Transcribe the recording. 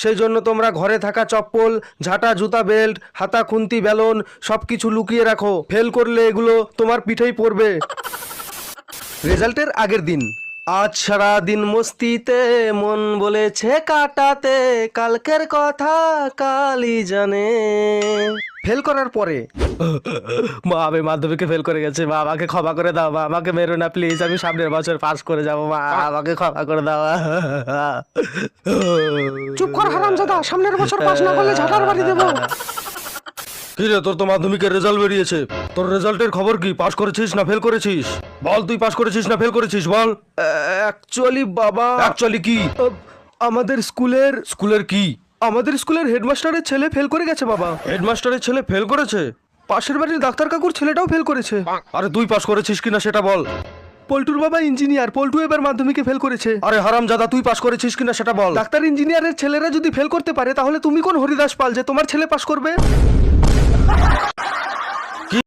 সেই জন্য তোমরা ঘরে থাকা চপ্পল, ঝাঁটা, জুতা, বেল্ট, হাতা, খুন্তি, বেলন সবকিছু লুকিয়ে রাখো। ফেল করলে এগুলো তোমার পিঠেই পড়বে। রেজাল্টের আগের দিন। আজ সারা দিন মস্তিতে মন বলেছে কাটাতে, কালকের কথা কালই জানে। ফেল করার পরে মা, আমি মাধ্যমিকে ফেল করে গেছে, মা আমাকে ক্ষমা করে দাও, মা আমাকে মেরো না প্লিজ, আমি সামনের বছর পাস করে যাবো, মা আমাকে ক্ষমা করে দাও। চুপ কর হারামজাদা, সামনের বছর পাস না করলে ঝাঁটার বাড়ি দেবো। কি রে, তোর তো মাধ্যমিকের রেজাল্ট বেরিয়েছে, তোর রেজাল্টের খবর কি? পাস করেছিস না ফেল করেছিস? বল, তুই পাস করেছিস না ফেল করেছিস, বল। অ্যাকচুয়ালি বাবা, অ্যাকচুয়ালি কি? আমাদের স্কুলের কি? আমাদের স্কুলের হেডমাস্টারের ছেলে ফেল করে গেছে বাবা। হেডমাস্টারের ছেলে ফেল করেছে? পাশের বাড়ির ডাক্তার কাকুর ছেলেটাও ফেল করেছে। আরে তুই পাস করেছিস কিনা সেটা বল। পল্টুর বাবা ইঞ্জিনিয়ার, পল্টু এবার মাধ্যমিকে ফেল করেছে। আরে হারামজাদা, তুই পাস করেছিস কিনা সেটা বল। ডাক্তার ইঞ্জিনিয়ারের ছেলেরা যদি ফেল করতে পারে তাহলে তুমি কোন হরিদাস পাল যে তোমার ছেলে পাস করবে?